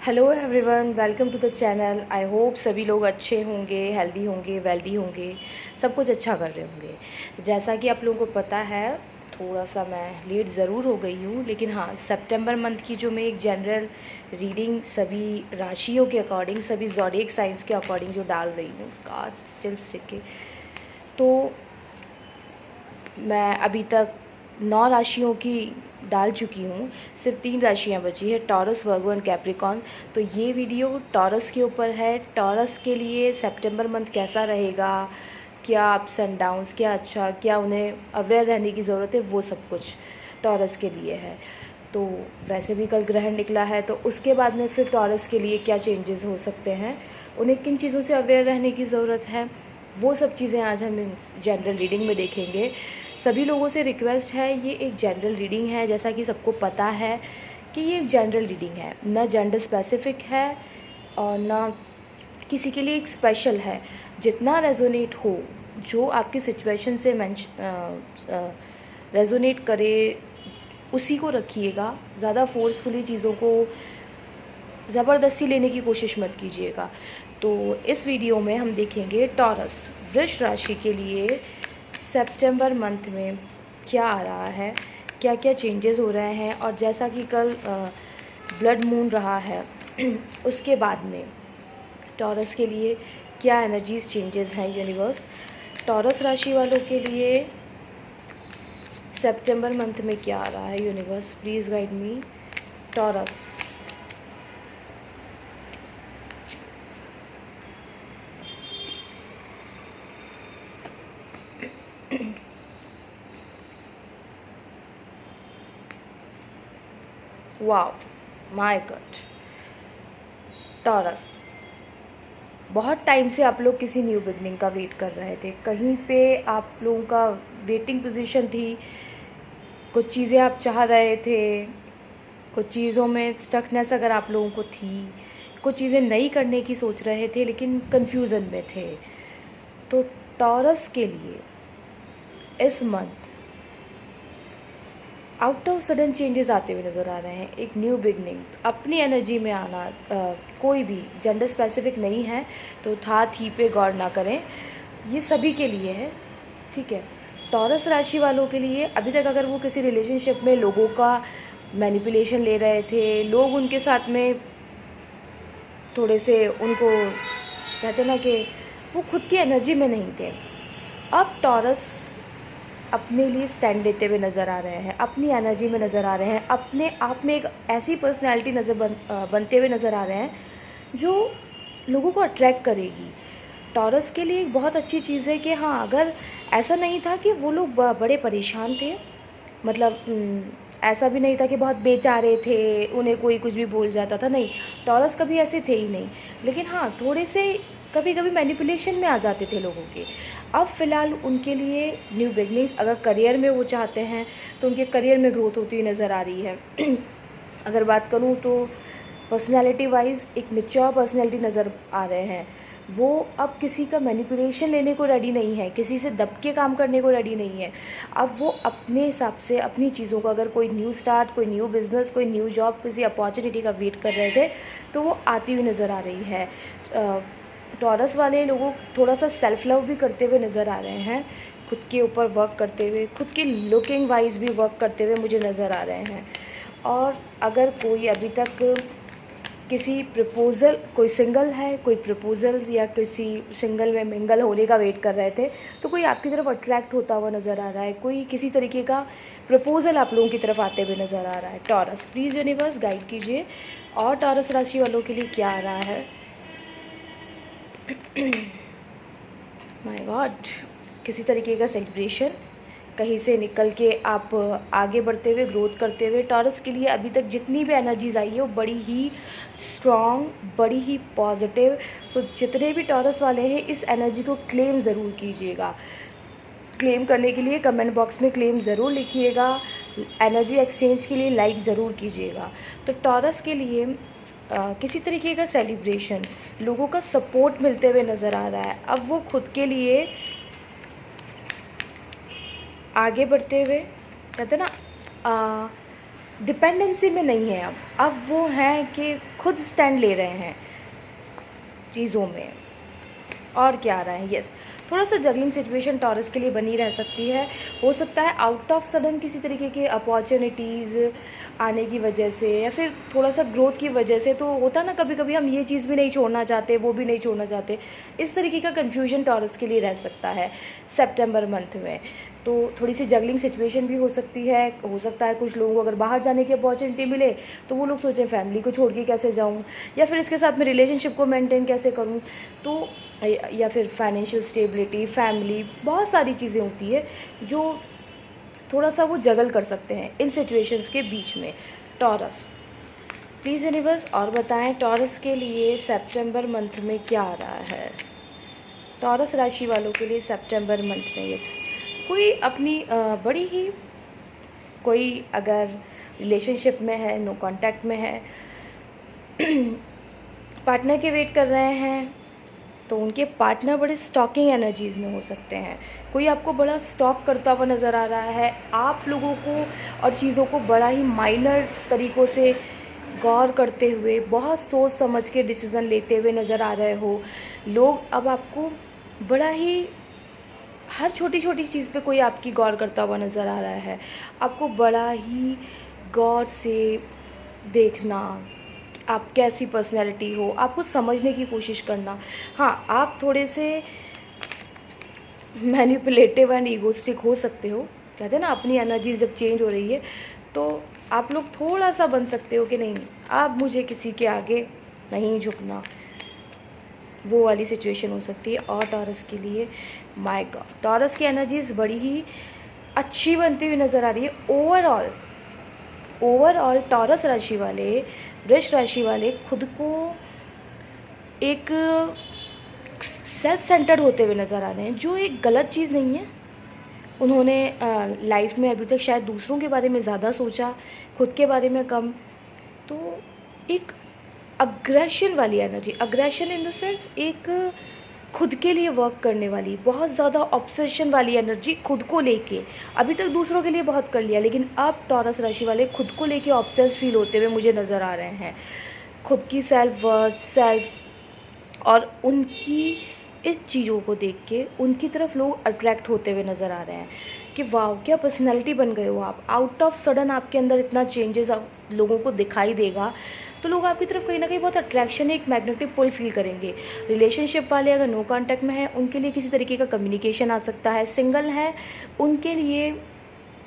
Hello everyone, welcome to the channel. I hope सभी लोग अच्छे होंगे, हेल्दी होंगे, वेल्दी होंगे, सब कुछ अच्छा कर रहे होंगे। जैसा कि आप लोगों को पता है, थोड़ा सा मैं लेट ज़रूर हो गई हूँ, लेकिन हाँ, सितंबर मंथ की जो मैं एक जनरल रीडिंग सभी राशियों के अकॉर्डिंग, सभी ज़ोडिएक साइंस के अकॉर्डिंग जो डाल रही हूँ, उसका आज स्टिल स्टिक के, तो मैं अभी तक 9 राशियों की डाल चुकी हूँ। सिर्फ 3 राशियाँ बची है, टॉरस, वर्गो एंड कैप्रिकॉन। तो ये वीडियो टॉरस के ऊपर है। टॉरस के लिए सितंबर मंथ कैसा रहेगा, क्या अप्स एंड डाउन्स, क्या अच्छा, क्या उन्हें अवेयर रहने की ज़रूरत है, वो सब कुछ टॉरस के लिए है। तो वैसे भी कल ग्रहण निकला है, तो उसके बाद में फिर टॉरस के लिए क्या चेंजेस हो सकते हैं, उन्हें किन चीज़ों से अवेयर रहने की ज़रूरत है, वो सब चीज़ें आज हम जनरल रीडिंग में देखेंगे। सभी लोगों से रिक्वेस्ट है, ये एक जनरल रीडिंग है, जैसा कि सबको पता है कि ये एक जनरल रीडिंग है, ना जेंडर स्पेसिफिक है और ना किसी के लिए एक स्पेशल है। जितना रेजोनेट हो, जो आपकी सिचुएशन से रेजोनेट करे, उसी को रखिएगा। ज़्यादा फोर्सफुली चीज़ों को ज़बरदस्ती लेने की कोशिश मत कीजिएगा। तो इस वीडियो में हम देखेंगे टॉरस, वृष राशि के लिए सितंबर मंथ में क्या आ रहा है, क्या क्या चेंजेस हो रहे हैं, और जैसा कि कल ब्लड मून रहा है उसके बाद में टॉरस के लिए क्या एनर्जीज चेंजेस हैं यूनिवर्स। टॉरस राशि वालों के लिए सितंबर मंथ में क्या आ रहा है universe, please guide me. Taurus, wow, my God. Taurus, बहुत टाइम से आप लोग किसी न्यू बिगनिंग का वेट कर रहे थे, कहीं पे आप लोगों का वेटिंग पोजीशन थी, कुछ चीज़ें आप चाह रहे थे, कुछ चीज़ों में स्टकनेस अगर आप लोगों को थी, कुछ चीज़ें नई करने की सोच रहे थे लेकिन कन्फ्यूज़न में थे। तो टॉरस के लिए इस month out of sudden changes आते हुए नज़र आ रहे हैं। एक न्यू बिगनिंग, अपनी एनर्जी में आना, कोई भी जेंडर स्पेसिफिक नहीं है, तो था थी पे गौर ना करें, ये सभी के लिए है, ठीक है। टॉरस राशि वालों के लिए अभी तक अगर वो किसी रिलेशनशिप में लोगों का मैनिपुलेशन ले रहे थे, लोग उनके साथ में थोड़े से उनको कहते ना कि वो खुद की एनर्जी में नहीं थे, अब टॉरस अपने लिए स्टैंड लेते हुए नज़र आ रहे हैं, अपनी एनर्जी में नज़र आ रहे हैं, अपने आप में एक ऐसी पर्सनैलिटी बनते हुए नज़र आ रहे हैं जो लोगों को अट्रैक्ट करेगी। टॉरस के लिए एक बहुत अच्छी चीज़ है कि हाँ, अगर ऐसा नहीं था कि वो लोग बड़े परेशान थे, मतलब ऐसा भी नहीं था कि बहुत बेचारे थे, उन्हें कोई कुछ भी बोल जाता था, नहीं, टॉरस कभी ऐसे थे ही नहीं। लेकिन हाँ, थोड़े से कभी कभी मैनिपुलेशन में आ जाते थे लोगों के। अब फ़िलहाल उनके लिए न्यू बिगनिंग्स, अगर करियर में वो चाहते हैं तो उनके करियर में ग्रोथ होती हुई नज़र आ रही है। अगर बात करूँ तो पर्सनैलिटी वाइज एक मैच्योर पर्सनैलिटी नज़र आ रहे हैं। वो अब किसी का मैनिपुलेशन लेने को रेडी नहीं है, किसी से दब के काम करने को रेडी नहीं है। अब वो अपने हिसाब से अपनी चीज़ों को, अगर कोई न्यू स्टार्ट, कोई न्यू बिज़नेस, कोई न्यू जॉब, किसी अपॉर्चुनिटी का वेट कर रहे थे, तो वो आती हुई नज़र आ रही है। टॉरस वाले लोगों थोड़ा सा सेल्फ लव भी करते हुए नज़र आ रहे हैं, खुद के ऊपर वर्क करते हुए, खुद की लुकिंग वाइज भी वर्क करते हुए मुझे नज़र आ रहे हैं। और अगर कोई अभी तक किसी प्रपोज़ल, कोई सिंगल है, कोई प्रपोज़ल्स या किसी सिंगल में मिंगल होने का वेट कर रहे थे, तो कोई आपकी तरफ अट्रैक्ट होता हुआ नज़र आ रहा है, कोई किसी तरीके का प्रपोज़ल आप लोगों की तरफ आते हुए नज़र आ रहा है। टॉरस, प्लीज़ यूनिवर्स गाइड कीजिए, और टॉरस राशि वालों के लिए क्या आ रहा है। माय गॉड, किसी तरीके का सेलिब्रेशन, कहीं से निकल के आप आगे बढ़ते हुए, ग्रोथ करते हुए। टॉरस के लिए अभी तक जितनी भी एनर्जीज आई है वो बड़ी ही स्ट्रॉन्ग, बड़ी ही पॉजिटिव। सो जितने भी टॉरस वाले हैं, इस एनर्जी को क्लेम ज़रूर कीजिएगा। क्लेम करने के लिए कमेंट बॉक्स में क्लेम ज़रूर लिखिएगा, एनर्जी एक्सचेंज के लिए लाइक ज़रूर कीजिएगा। तो टॉरस के लिए किसी तरीके का सेलिब्रेशन, लोगों का सपोर्ट मिलते हुए नज़र आ रहा है। अब वो खुद के लिए आगे बढ़ते हुए, कहते ना, डिपेंडेंसी में नहीं है अब वो हैं कि खुद स्टैंड ले रहे हैं चीज़ों में। और क्या आ रहा है, यस थोड़ा सा जगलिंग सिचुएशन टॉरस के लिए बनी रह सकती है। हो सकता है आउट ऑफ सडन किसी तरीके के अपॉर्चुनिटीज़ आने की वजह से, या फिर थोड़ा सा ग्रोथ की वजह से। तो होता ना कभी कभी हम ये चीज़ भी नहीं छोड़ना चाहते, वो भी नहीं छोड़ना चाहते, इस तरीके का कन्फ्यूजन टॉरस के लिए रह सकता है सितंबर मंथ में। तो थोड़ी सी जगलिंग सिचुएशन भी हो सकती है। हो सकता है कुछ लोगों को अगर बाहर जाने की अपॉर्चुनिटी मिले तो वो लोग सोचें फैमिली को छोड़ के कैसे जाऊँ, या फिर इसके साथ में रिलेशनशिप को मेंटेन कैसे करूँ। तो या फिर फाइनेंशियल स्टेबिलिटी, फैमिली, बहुत सारी चीज़ें होती है जो थोड़ा सा वो जगल कर सकते हैं इन सिचुएशंस के बीच में। टॉरस, प्लीज़ यूनिवर्स और बताएं टॉरस के लिए सितंबर मंथ में क्या आ रहा है। टॉरस राशि वालों के लिए सितंबर मंथ में यस कोई अपनी बड़ी ही कोई अगर रिलेशनशिप में है, नो कांटेक्ट में है, पार्टनर के वेट कर रहे हैं, तो उनके पार्टनर बड़े स्टॉकिंग एनर्जीज़ में हो सकते हैं। कोई आपको बड़ा स्टॉक करता हुआ नज़र आ रहा है, आप लोगों को और चीज़ों को बड़ा ही माइनर तरीक़ों से गौर करते हुए, बहुत सोच समझ के डिसीज़न लेते हुए नज़र आ रहे हो। लोग अब आपको बड़ा ही हर छोटी छोटी चीज़ पे कोई आपकी गौर करता हुआ नज़र आ रहा है। आपको बड़ा ही गौर से देखना, आप कैसी पर्सनैलिटी हो, आपको समझने की कोशिश करना। हाँ, आप थोड़े से मैनिपुलेटिव एंड ईगोस्टिक हो सकते हो। कहते हैं ना अपनी एनर्जी जब चेंज हो रही है तो आप लोग थोड़ा सा बन सकते हो कि नहीं अब मुझे किसी के आगे नहीं झुकना, वो वाली सिचुएशन हो सकती है। और टॉरस के लिए माय गॉड, टॉरस की एनर्जीज बड़ी ही अच्छी बनती हुई नज़र आ रही है। ओवरऑल टॉरस राशि वाले, वृष राशि वाले खुद को एक सेल्फ सेंटर्ड होते हुए नज़र आ रहे हैं, जो एक गलत चीज़ नहीं है। उन्होंने लाइफ में अभी तक शायद दूसरों के बारे में ज़्यादा सोचा, खुद के बारे में कम। तो एक अग्रेशन वाली energy, aggression in the sense एक खुद के लिए वर्क करने वाली, बहुत ज़्यादा ऑब्सेशन वाली एनर्जी खुद को लेके। अभी तक दूसरों के लिए बहुत कर लिया, लेकिन अब टॉरस राशि वाले खुद को लेके ऑब्सेस फील होते हुए मुझे नज़र आ रहे हैं। खुद की सेल्फ वर्थ, सेल्फ और उनकी इस चीज़ों को देख के उनकी तरफ लोग अट्रैक्ट होते हुए नज़र आ रहे हैं कि वाह क्या पर्सनैलिटी बन गए हो आप। आउट ऑफ सडन आपके अंदर इतना चेंजेस लोगों को दिखाई देगा तो लोग आपकी तरफ कहीं ना कहीं बहुत अट्रैक्शन, एक मैग्नेटिक पुल फील करेंगे। रिलेशनशिप वाले अगर नो कांटेक्ट में हैं उनके लिए किसी तरीके का कम्युनिकेशन आ सकता है। सिंगल हैं उनके लिए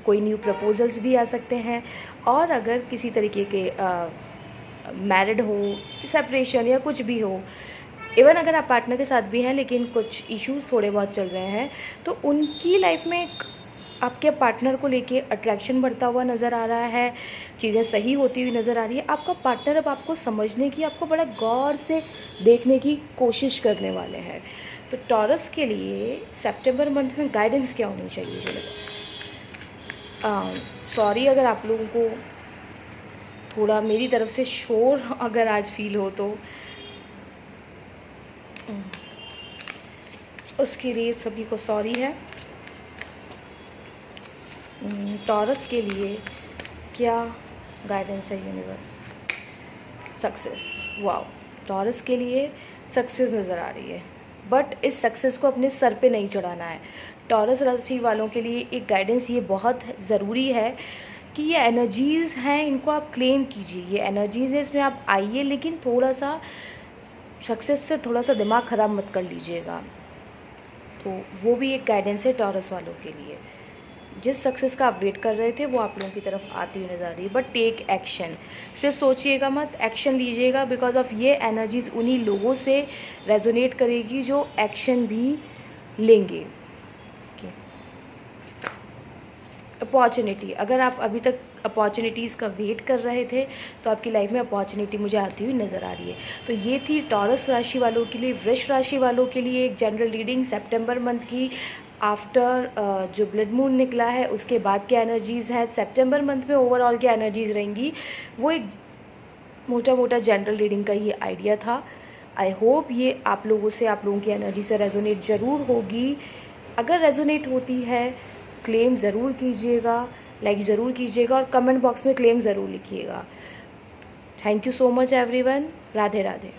कोई न्यू प्रपोजल्स भी आ सकते हैं। और अगर किसी तरीके के मैरिड हो, सेपरेशन या कुछ भी हो, इवन अगर आप पार्टनर के साथ भी हैं लेकिन कुछ इश्यूज थोड़े बहुत चल रहे हैं, तो उनकी लाइफ में आपके पार्टनर को लेके अट्रैक्शन बढ़ता हुआ नज़र आ रहा है, चीज़ें सही होती हुई नज़र आ रही है। आपका पार्टनर अब आपको समझने की, आपको बड़ा गौर से देखने की कोशिश करने वाले हैं। तो टॉरस के लिए सितंबर मंथ में गाइडेंस क्या होनी चाहिए यूनिवर्स? सॉरी अगर आप लोगों को थोड़ा मेरी तरफ से शोर अगर आज फील हो तो उसके लिए सभी को सॉरी है। टॉरस के लिए क्या गाइडेंस है यूनिवर्स? सक्सेस, वाओ, टॉरस के लिए सक्सेस नज़र आ रही है, बट इस सक्सेस को अपने सर पे नहीं चढ़ाना है। टॉरस राशि वालों के लिए एक गाइडेंस ये बहुत ज़रूरी है कि ये एनर्जीज़ हैं, इनको आप क्लेम कीजिए। ये एनर्जीज़ है, इसमें आप आइए, लेकिन थोड़ा सा सक्सेस से थोड़ा सा दिमाग ख़राब मत कर लीजिएगा। तो वो भी एक गाइडेंस है टॉरस वालों के लिए। जिस सक्सेस का आप वेट कर रहे थे वो आप लोगों की तरफ आती हुई नज़र आ रही है, बट टेक एक्शन। सिर्फ सोचिएगा मत, एक्शन लीजिएगा, बिकॉज ऑफ ये एनर्जीज उन्हीं लोगों से रेजोनेट करेगी जो एक्शन भी लेंगे। अपॉर्चुनिटी, अगर आप अभी तक अपॉर्चुनिटीज़ का वेट कर रहे थे तो आपकी लाइफ में अपॉर्चुनिटी मुझे आती हुई नज़र आ रही है। तो ये थी टॉरस राशि वालों के लिए। वृष राशि वालों के लिए एक जनरल रीडिंग सितंबर मंथ की आफ्टर जो ब्लड मून निकला है उसके बाद क्या एनर्जीज़ हैं, सितंबर मंथ में ओवरऑल क्या एनर्जीज़ रहेंगी, वो एक मोटा मोटा जनरल रीडिंग का ये आइडिया था। आई होप ये आप लोगों की एनर्जी से रेजोनेट ज़रूर होगी। अगर रेजोनेट होती है क्लेम ज़रूर कीजिएगा, लाइक ज़रूर कीजिएगा और कमेंट बॉक्स में क्लेम ज़रूर लिखिएगा। Thank you so much everyone. Radhe Radhe.